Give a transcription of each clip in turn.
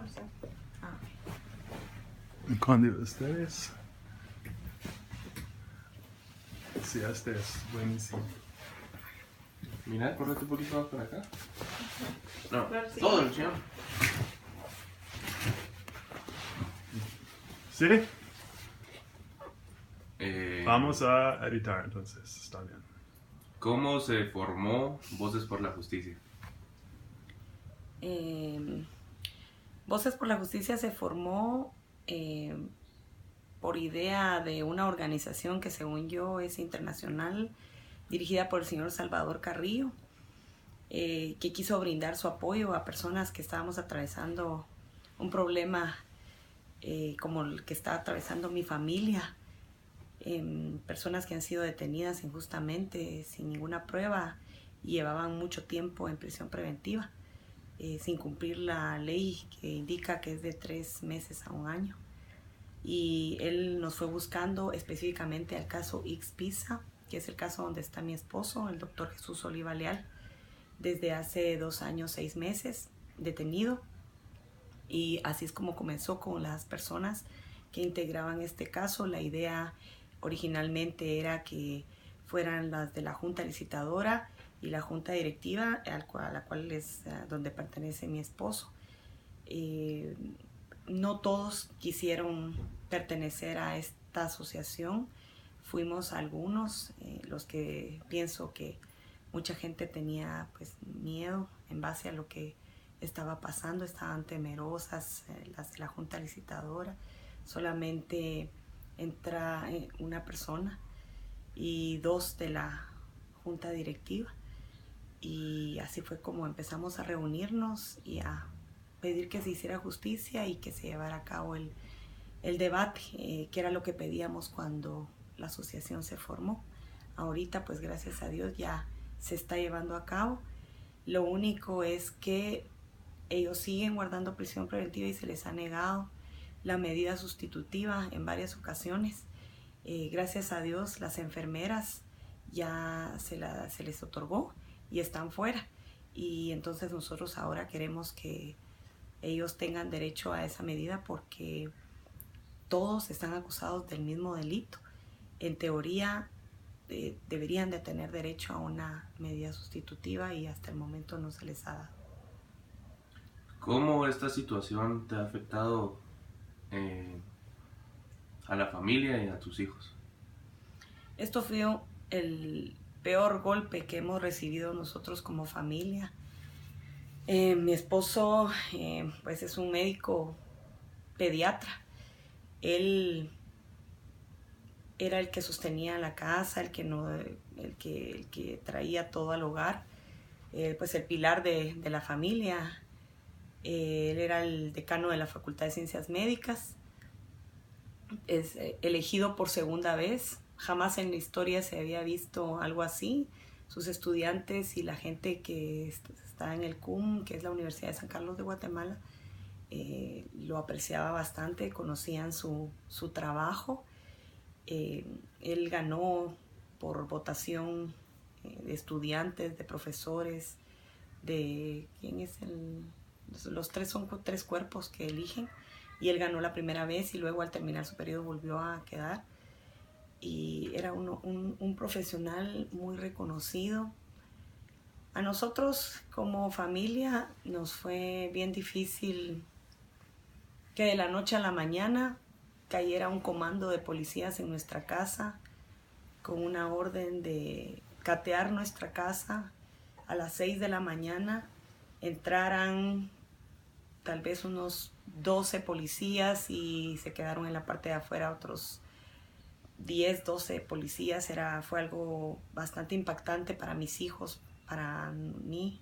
o sea. ¿Cuál de ustedes? Sí, este es buenísimo. Mira, correte un poquito más para acá. No, Claro, sí. todo el chino. ¿Sí? Vamos a editar entonces, está bien. ¿Cómo se formó Voces por la Justicia? Voces por la Justicia se formó por idea de una organización que según yo es internacional, dirigida por el señor Salvador Carrillo, que quiso brindar su apoyo a personas que estábamos atravesando un problema como el que está atravesando mi familia, personas que han sido detenidas injustamente, sin ninguna prueba, y llevaban mucho tiempo en prisión preventiva, sin cumplir la ley que indica que es de 3 meses a 1 año. Y él nos fue buscando específicamente al caso Ixpisa, que es el caso donde está mi esposo, el doctor Jesús Oliva Leal, desde hace 2 años, 6 meses, detenido. Y así es como comenzó con las personas que integraban este caso. La idea originalmente era que fueran las de la junta licitadora y la junta directiva, a la cual es donde pertenece mi esposo. No todos quisieron pertenecer a esta asociación. Fuimos algunos, los que pienso que mucha gente tenía pues miedo en base a lo que estaba pasando, estaban temerosas, las de la junta licitadora. Solamente entra una persona y 2 de la junta directiva, y así fue como empezamos a reunirnos y a pedir que se hiciera justicia y que se llevara a cabo el debate, que era lo que pedíamos cuando la asociación se formó. Ahorita pues gracias a Dios ya se está llevando a cabo. Lo único es que ellos siguen guardando prisión preventiva y se les ha negado la medida sustitutiva en varias ocasiones. Gracias a Dios las enfermeras ya se les otorgó y están fuera. Y entonces nosotros ahora queremos que ellos tengan derecho a esa medida porque todos están acusados del mismo delito. En teoría deberían de tener derecho a una medida sustitutiva y hasta el momento no se les ha dado. ¿Cómo esta situación te ha afectado a la familia y a tus hijos? Esto fue el peor golpe que hemos recibido nosotros como familia. Mi esposo pues es un médico pediatra. Él era el que sostenía la casa, el que traía todo al hogar, pues el pilar de la familia. Él era el decano de la Facultad de Ciencias Médicas. Es elegido por 2ª vez. Jamás en la historia se había visto algo así. Sus estudiantes y la gente que está en el CUM, que es la Universidad de San Carlos de Guatemala, lo apreciaba bastante, conocían su trabajo. Él ganó por votación de estudiantes, de profesores, de ¿quién es los 3 son 3 cuerpos que eligen, y él ganó la primera vez y luego al terminar su periodo volvió a quedar. Y era un profesional muy reconocido. A nosotros como familia nos fue bien difícil que de la noche a la mañana cayera un comando de policías en nuestra casa con una orden de catear nuestra casa. A las 6 de la mañana entraran tal vez unos 12 policías y se quedaron en la parte de afuera otros 10, 12 policías. Fue algo bastante impactante para mis hijos, para mí.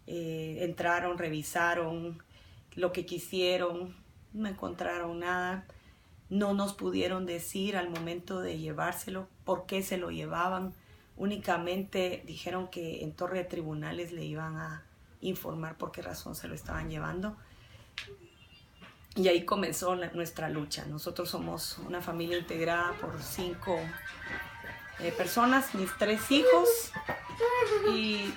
Entraron, revisaron lo que quisieron, no encontraron nada. No nos pudieron decir al momento de llevárselo por qué se lo llevaban. Únicamente dijeron que en Torre de Tribunales le iban a informar por qué razón se lo estaban llevando. Y ahí comenzó nuestra lucha. Nosotros somos una familia integrada por 5 personas, mis 3 hijos. Y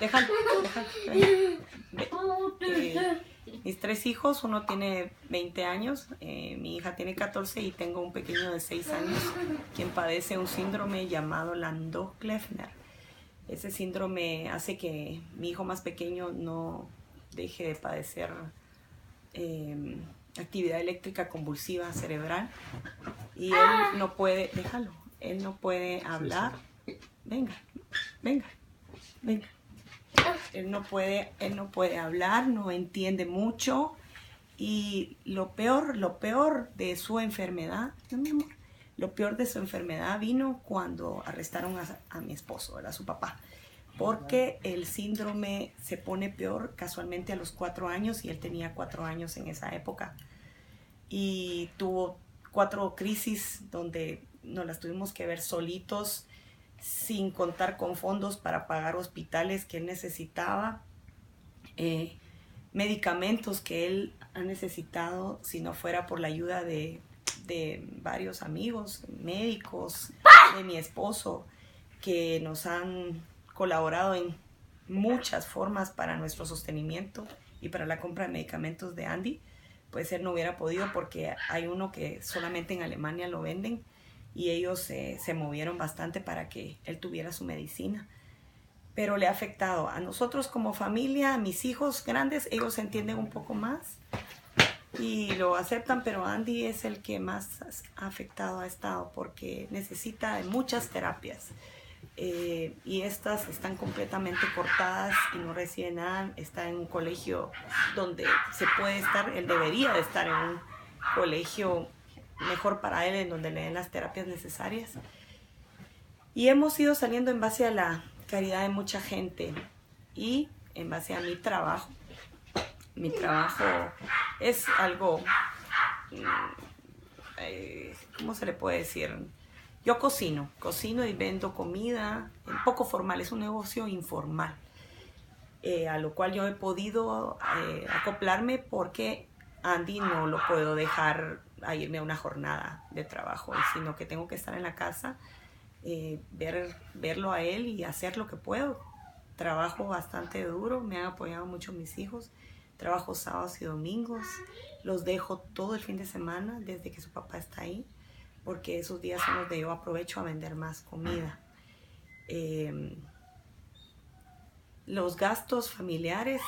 Mis 3 hijos, uno tiene 20 años, mi hija tiene 14 y tengo un pequeño de 6 años quien padece un síndrome llamado Landau-Kleffner. Ese síndrome hace que mi hijo más pequeño no deje de padecer actividad eléctrica convulsiva cerebral y él no puede, déjalo, él no puede hablar. Venga. Él no puede hablar, no entiende mucho y lo peor de su enfermedad, no, mi amor, lo peor de su enfermedad vino cuando arrestaron a mi esposo, a su papá, porque el síndrome se pone peor casualmente a los 4 años y él tenía 4 años en esa época y tuvo 4 crisis donde nos las tuvimos que ver solitos, sin contar con fondos para pagar hospitales que él necesitaba, medicamentos que él ha necesitado si no fuera por la ayuda de varios amigos, médicos, de mi esposo, que nos han colaborado en muchas formas para nuestro sostenimiento y para la compra de medicamentos de Andy. Pues él no hubiera podido porque hay uno que solamente en Alemania lo venden y ellos se movieron bastante para que él tuviera su medicina. Pero le ha afectado a nosotros como familia, a mis hijos grandes, ellos entienden un poco más y lo aceptan, pero Andy es el que más afectado ha estado porque necesita de muchas terapias y estas están completamente cortadas y no recibe nada. Está en un colegio donde se puede estar, él debería de estar en un colegio mejor para él, en donde le den las terapias necesarias. Y hemos ido saliendo en base a la caridad de mucha gente y en base a mi trabajo. Mi trabajo es algo, ¿cómo se le puede decir? Yo cocino y vendo comida, poco formal, es un negocio informal, a lo cual yo he podido acoplarme porque Andy no lo puedo dejar a irme a una jornada de trabajo, sino que tengo que estar en la casa, verlo a él y hacer lo que puedo. Trabajo bastante duro, me han apoyado mucho mis hijos, trabajo sábados y domingos, los dejo todo el fin de semana desde que su papá está ahí, porque esos días son los que yo aprovecho a vender más comida. Los gastos familiares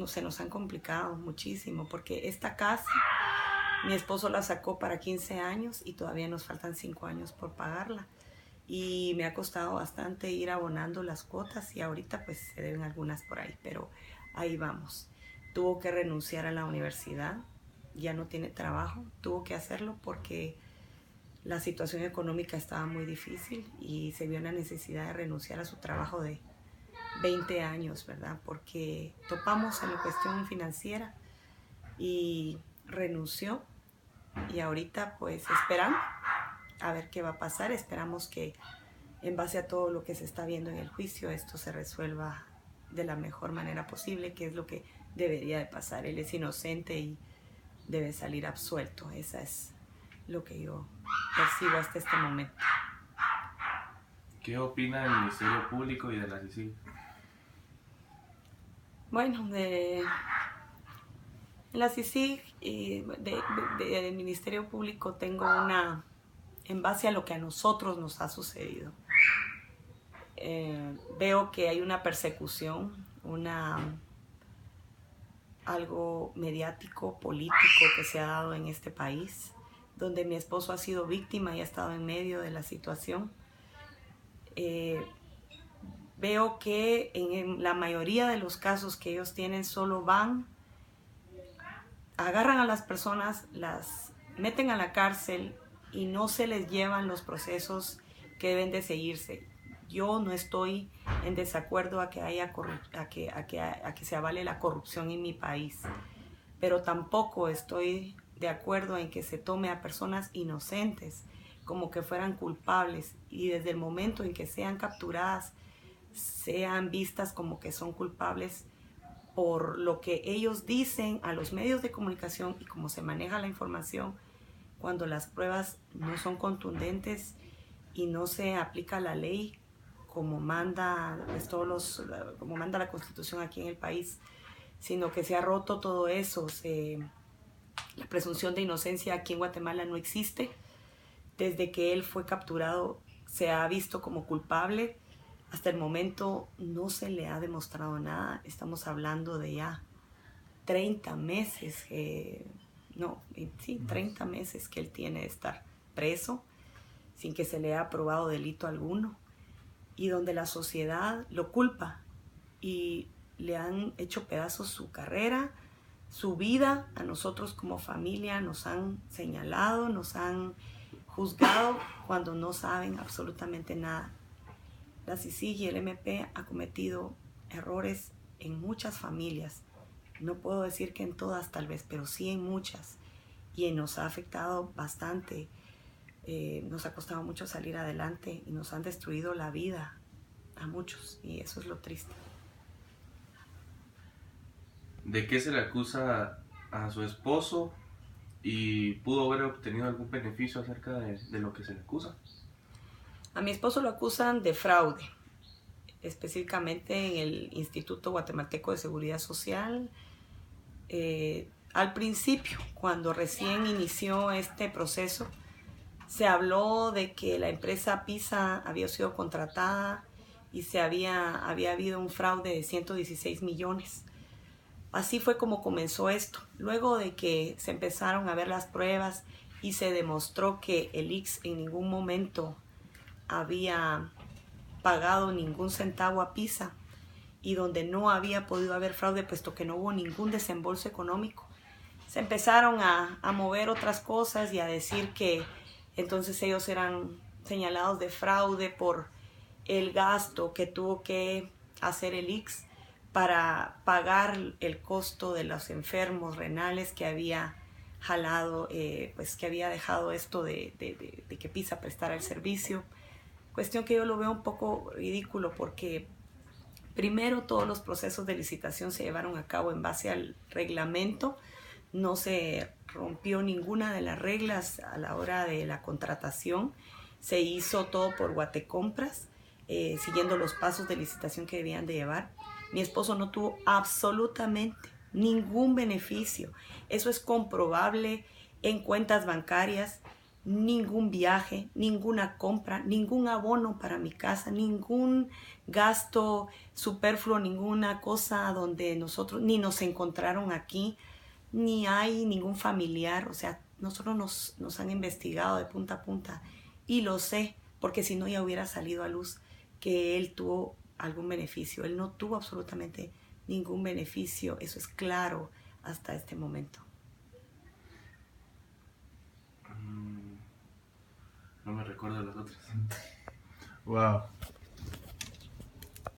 se nos han complicado muchísimo porque esta casa mi esposo la sacó para 15 años y todavía nos faltan 5 años por pagarla y me ha costado bastante ir abonando las cuotas y ahorita pues se deben algunas por ahí, pero ahí vamos. Tuvo que renunciar a la universidad, ya no tiene trabajo, tuvo que hacerlo porque la situación económica estaba muy difícil y se vio la necesidad de renunciar a su trabajo de 20 años, ¿verdad? Porque topamos en la cuestión financiera y renunció y ahorita pues esperamos a ver qué va a pasar. Esperamos que en base a todo lo que se está viendo en el juicio esto se resuelva de la mejor manera posible, que es lo que debería de pasar. Él es inocente y debe salir absuelto. Esa es lo que yo percibo hasta este momento. ¿Qué opina del Ministerio Público y de la CICIG? Bueno, de la CICIG y del Ministerio Público tengo en base a lo que a nosotros nos ha sucedido. Veo que hay una persecución, algo mediático, político que se ha dado en este país, donde mi esposo ha sido víctima y ha estado en medio de la situación. Veo que en la mayoría de los casos que ellos tienen solo agarran a las personas, las meten a la cárcel y no se les llevan los procesos que deben de seguirse. Yo no estoy en desacuerdo a que se avale la corrupción en mi país, pero tampoco estoy de acuerdo en que se tome a personas inocentes como que fueran culpables y desde el momento en que sean capturadas sean vistas como que son culpables por lo que ellos dicen a los medios de comunicación y cómo se maneja la información, cuando las pruebas no son contundentes y no se aplica la ley como manda, como manda la Constitución aquí en el país. sino que se ha roto todo eso. La presunción de inocencia aquí en Guatemala no existe. Desde que él fue capturado se ha visto como culpable. Hasta el momento no se le ha demostrado nada. Estamos hablando de ya 30 meses, 30 meses que él tiene de estar preso sin que se le haya probado delito alguno, y donde la sociedad lo culpa y le han hecho pedazos su carrera, su vida. A nosotros como familia nos han señalado, nos han juzgado cuando no saben absolutamente nada. La CICIG y el MP ha cometido errores en muchas familias. No puedo decir que en todas tal vez, pero sí en muchas. Y nos ha afectado bastante. Nos ha costado mucho salir adelante y nos han destruido la vida a muchos. Y eso es lo triste. ¿De qué se le acusa a su esposo? ¿Y pudo haber obtenido algún beneficio acerca de lo que se le acusa? A mi esposo lo acusan de fraude, específicamente en el Instituto Guatemalteco de Seguridad Social. Al principio, cuando recién inició este proceso, se habló de que la empresa PISA había sido contratada y había habido un fraude de 116 millones. Así fue como comenzó esto. Luego de que se empezaron a ver las pruebas y se demostró que el ICS en ningún momento había pagado ningún centavo a PISA, y donde no había podido haber fraude puesto que no hubo ningún desembolso económico, se empezaron a mover otras cosas y a decir que entonces ellos eran señalados de fraude por el gasto que tuvo que hacer el ICS para pagar el costo de los enfermos renales que había jalado, pues que había dejado esto de que PISA prestara el servicio. Cuestión que yo lo veo un poco ridículo porque primero todos los procesos de licitación se llevaron a cabo en base al reglamento. No se rompió ninguna de las reglas a la hora de la contratación. Se hizo todo por Guatecompras, siguiendo los pasos de licitación que debían de llevar. Mi esposo no tuvo absolutamente ningún beneficio. Eso es comprobable en cuentas bancarias. Ningún viaje, ninguna compra, ningún abono para mi casa, ningún gasto superfluo, ninguna cosa donde nosotros ni nos encontraron aquí, ni hay ningún familiar. O sea, nosotros nos han investigado de punta a punta y lo sé, porque si no ya hubiera salido a luz que él tuvo algún beneficio. Él no tuvo absolutamente ningún beneficio, eso es claro hasta este momento. No me recuerdo las otras. Wow.